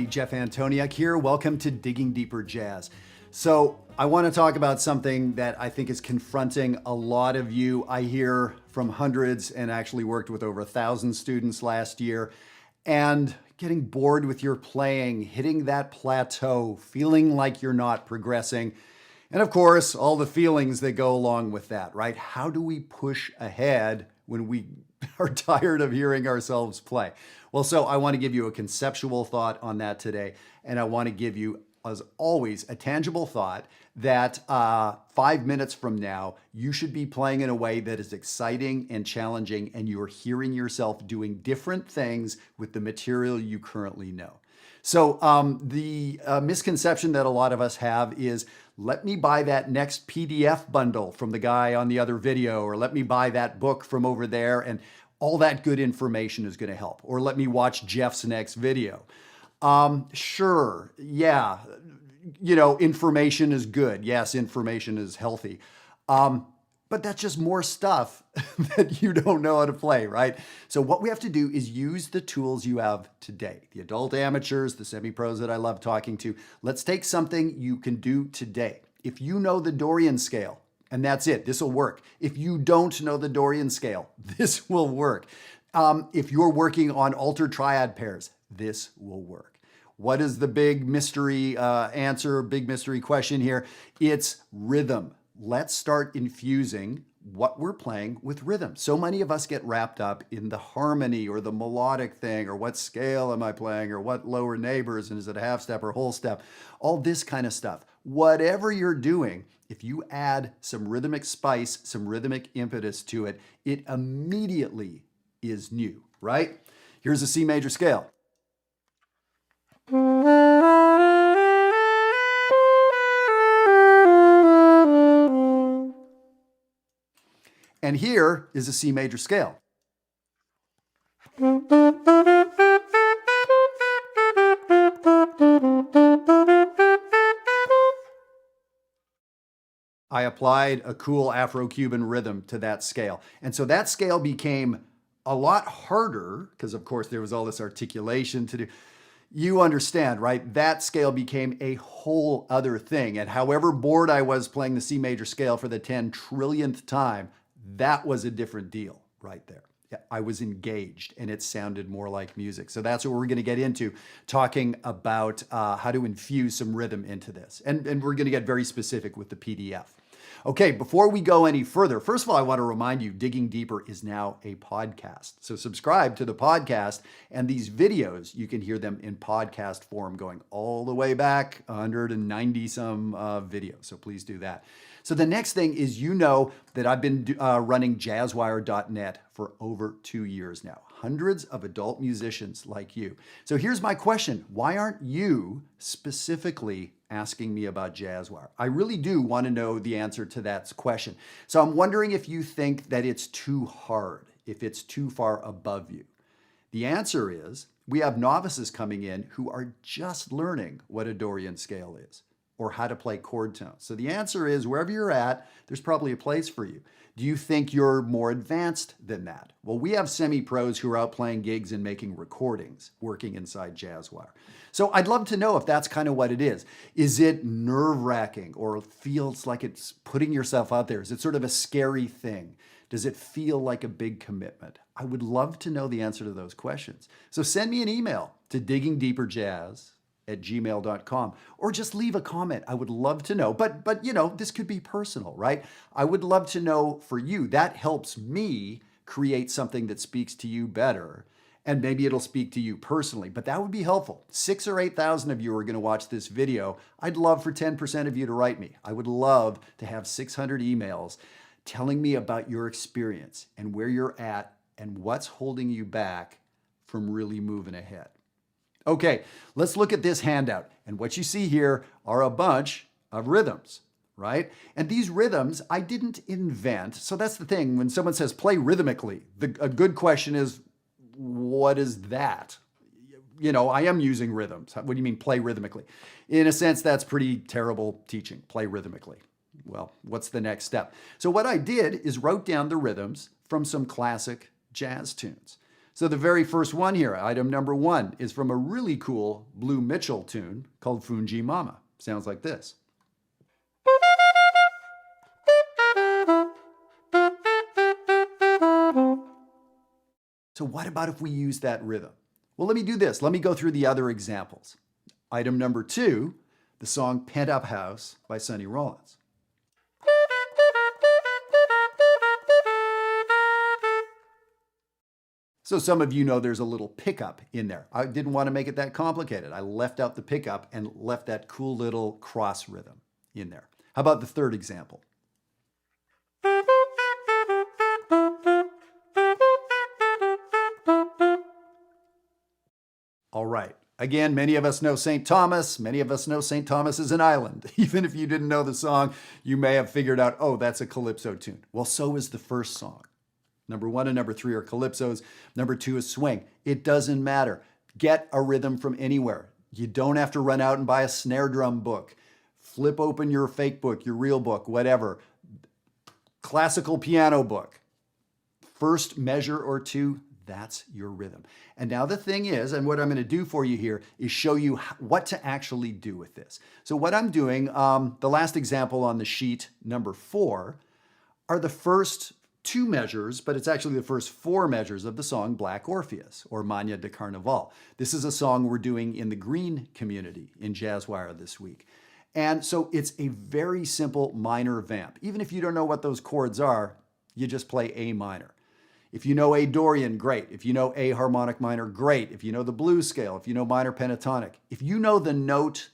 everybody. Jeff Antoniuk here. Welcome to Digging Deeper Jazz. So I want to talk about something that I think is confronting a lot of you. I hear from hundreds and actually worked with over 1,000 students last year, and getting bored with your playing, hitting that plateau, feeling like you're not progressing. And of course, all the feelings that go along with that, right? How do we push ahead when we are tired of hearing ourselves play? Well, so I want to give you a conceptual thought on that today. And I want to give you, as always, a tangible thought that 5 minutes from now, you should be playing in a way that is exciting and challenging, and you're hearing yourself doing different things with the material you currently know. So the misconception that a lot of us have is, let me buy that next PDF bundle from the guy on the other video, or let me buy that book from over there, and all that good information is going to help. Or let me watch Jeff's next video. Sure, yeah, information is good. Yes, information is healthy. But that's just more stuff that you don't know how to play, right? So what we have to do is use the tools you have today. The adult amateurs, the semi-pros that I love talking to. Let's take something you can do today. If you know the Dorian scale, and that's it, this will work. If you don't know the Dorian scale, this will work. If you're working on altered triad pairs, this will work. What is the big mystery answer, big mystery question here? It's rhythm. Let's start infusing what we're playing with rhythm. So many of us get wrapped up in the harmony or the melodic thing, or what scale am I playing, or what lower neighbors, and is it a half step or whole step? All this kind of stuff. Whatever you're doing, if you add some rhythmic spice, some rhythmic impetus to it, it immediately is new, right? Here's a C major scale. And here is a C major scale. I applied a cool Afro-Cuban rhythm to that scale. And so that scale became a lot harder because, of course, there was all this articulation to do. You understand, right? That scale became a whole other thing. And however bored I was playing the C major scale for the 10 trillionth time, that was a different deal right there. I was engaged and it sounded more like music. So that's what we're going to get into, talking about how to infuse some rhythm into this. And we're going to get very specific with the PDF. Okay, before we go any further, first of all, I want to remind you, Digging Deeper is now a podcast. So subscribe to the podcast, and these videos, you can hear them in podcast form going all the way back, 190 some videos. So please do that. So the next thing is, that I've been running jazzwire.net for over 2 years now. Hundreds of adult musicians like you. So here's my question. Why aren't you specifically asking me about Jazzwire? I really do want to know the answer to that question. So I'm wondering if you think that it's too hard, if it's too far above you. The answer is, we have novices coming in who are just learning what a Dorian scale is, or how to play chord tones. So the answer is, wherever you're at, there's probably a place for you. Do you think you're more advanced than that? Well, we have semi-pros who are out playing gigs and making recordings, working inside Jazzwire. So I'd love to know if that's kind of what it is. Is it nerve-wracking, or feels like it's putting yourself out there? Is it sort of a scary thing? Does it feel like a big commitment? I would love to know the answer to those questions. So send me an email to diggingdeeperjazz@gmail.com, or just leave a comment. I would love to know, but this could be personal, right? I would love to know for you. That helps me create something that speaks to you better, and maybe it'll speak to you personally, but that would be helpful. 6,000 or 8,000 of you are going to watch this video. I'd love for 10% of you to write me. I would love to have 600 emails telling me about your experience and where you're at and what's holding you back from really moving ahead. Okay, let's look at this handout. And what you see here are a bunch of rhythms, right? And these rhythms I didn't invent. So that's the thing. When someone says play rhythmically, a good question is, what is that? I am using rhythms. What do you mean play rhythmically? In a sense, that's pretty terrible teaching, play rhythmically. Well, what's the next step? So what I did is wrote down the rhythms from some classic jazz tunes. So the very first one here, item number 1, is from a really cool Blue Mitchell tune called Fungi Mama. Sounds like this. So what about if we use that rhythm? Well, let me do this. Let me go through the other examples. Item number 2, the song Pent Up House by Sonny Rollins. So some of you know there's a little pickup in there. I didn't want to make it that complicated. I left out the pickup and left that cool little cross rhythm in there. How about the third example? All right. Again, many of us know St. Thomas. Many of us know St. Thomas is an island. Even if you didn't know the song, you may have figured out, oh, that's a calypso tune. Well, so is the first song. Number 1 and number 3 are calypsos. Number 2 is swing. It doesn't matter. Get a rhythm from anywhere. You don't have to run out and buy a snare drum book. Flip open your fake book, your real book, whatever. Classical piano book. First measure or 2, that's your rhythm. And now the thing is, and what I'm going to do for you here is show you what to actually do with this. So what I'm doing, the last example on the sheet, number 4, are the first 2 measures, but it's actually the first 4 measures of the song Black Orpheus, or Magna de Carnaval. This is a song we're doing in the green community in Jazzwire this week. And so it's a very simple minor vamp. Even if you don't know what those chords are, you just play A minor. If you know A Dorian, great. If you know A harmonic minor, great. If you know the blues scale, if you know minor pentatonic, if you know the note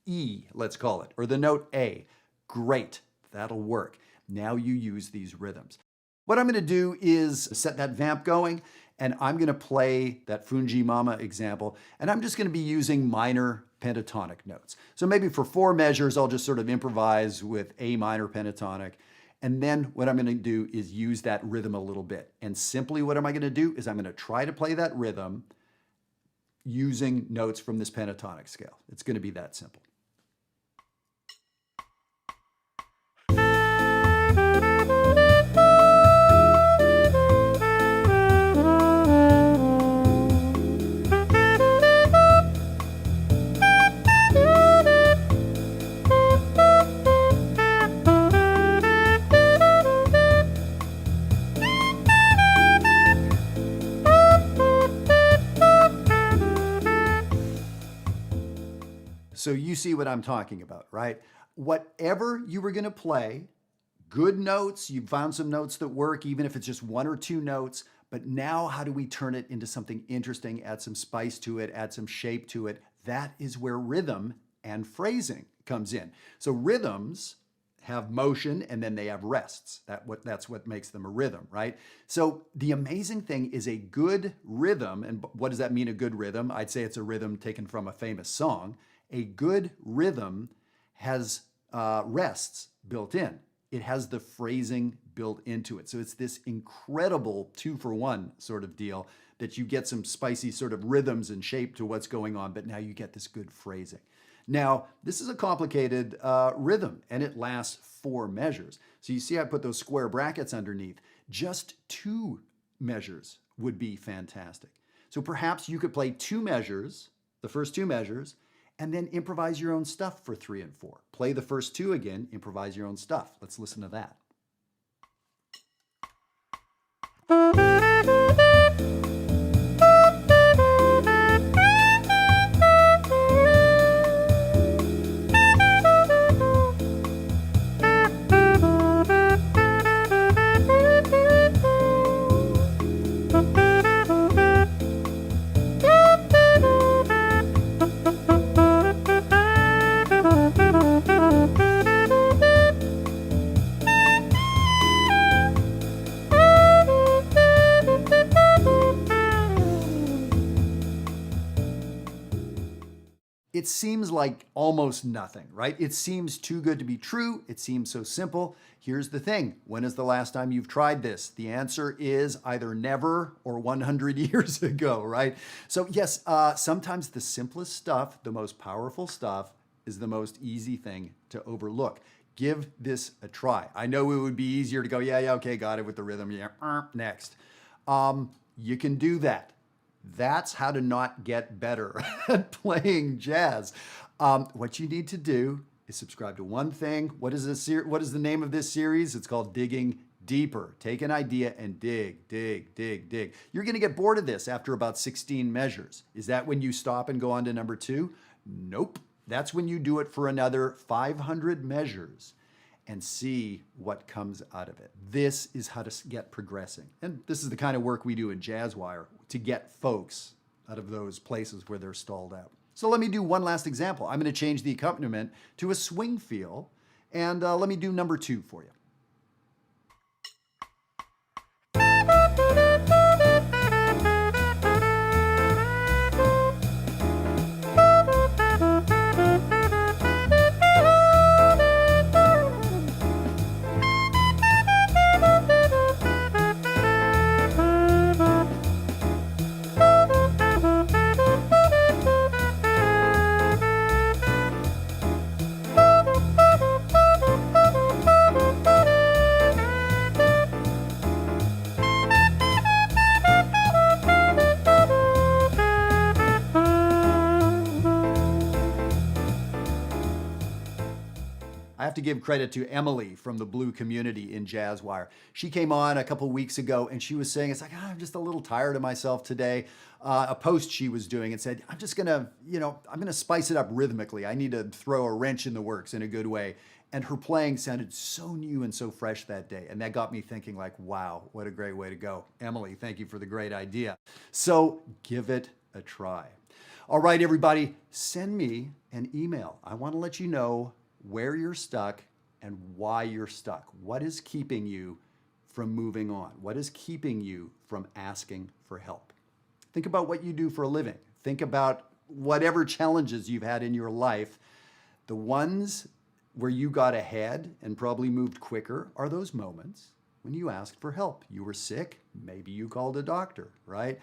E, let's call it, or the note A, great. That'll work. Now you use these rhythms. What I'm going to do is set that vamp going, and I'm going to play that Fungi Mama example, and I'm just going to be using minor pentatonic notes. So maybe for 4 measures, I'll just sort of improvise with A minor pentatonic, and then what I'm going to do is use that rhythm a little bit. And simply what am I going to do is I'm going to try to play that rhythm using notes from this pentatonic scale. It's going to be that simple. So you see what I'm talking about, right? Whatever you were going to play, good notes, you found some notes that work, even if it's just 1 or 2 notes, but now how do we turn it into something interesting, add some spice to it, add some shape to it? That is where rhythm and phrasing comes in. So rhythms have motion and then they have rests. That's what makes them a rhythm, right? So the amazing thing is a good rhythm, and what does that mean, a good rhythm? I'd say it's a rhythm taken from a famous song. A good rhythm has rests built in. It has the phrasing built into it. So it's this incredible 2-for-1 sort of deal that you get some spicy sort of rhythms and shape to what's going on, but now you get this good phrasing. Now, this is a complicated rhythm, and it lasts 4 measures. So you see I put those square brackets underneath. Just 2 measures would be fantastic. So perhaps you could play 2 measures, the first 2 measures, and then improvise your own stuff for 3 and 4. Play the first 2 again, improvise your own stuff. Let's listen to that. It seems like almost nothing, right? It seems too good to be true. It seems so simple. Here's the thing. When is the last time you've tried this? The answer is either never or 100 years ago, right? So yes, sometimes the simplest stuff, the most powerful stuff, is the most easy thing to overlook. Give this a try. I know it would be easier to go, yeah, okay, got it with the rhythm, yeah, next. You can do that. That's how to not get better at playing jazz. What you need to do is subscribe to one thing. What is the name of this series? It's called Digging Deeper. Take an idea and dig, dig, dig, dig. You're going to get bored of this after about 16 measures. Is that when you stop and go on to number 2? Nope. That's when you do it for another 500 measures and see what comes out of it. This is how to get progressing. And this is the kind of work we do in JazzWire to get folks out of those places where they're stalled out. So let me do one last example. I'm going to change the accompaniment to a swing feel, and let me do number 2 for you. I have to give credit to Emily from the Blue community in JazzWire. She came on a couple weeks ago and she was saying, it's like, I'm just a little tired of myself today. A post she was doing and said, I'm just gonna, I'm gonna spice it up rhythmically. I need to throw a wrench in the works in a good way. And her playing sounded so new and so fresh that day. And that got me thinking like, wow, what a great way to go. Emily, thank you for the great idea. So give it a try. All right, everybody, send me an email. I wanna let you know where you're stuck and why you're stuck. What is keeping you from moving on? What is keeping you from asking for help? Think about what you do for a living. Think about whatever challenges you've had in your life. The ones where you got ahead and probably moved quicker are those moments when you asked for help. You were sick, maybe you called a doctor, right?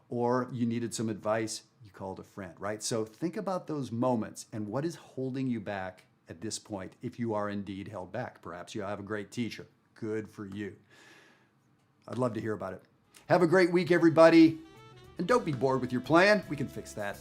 Or you needed some advice, you called a friend, right? So think about those moments and what is holding you back at this point, if you are indeed held back. Perhaps you have a great teacher. Good for you. I'd love to hear about it. Have a great week, everybody. And don't be bored with your plan. We can fix that.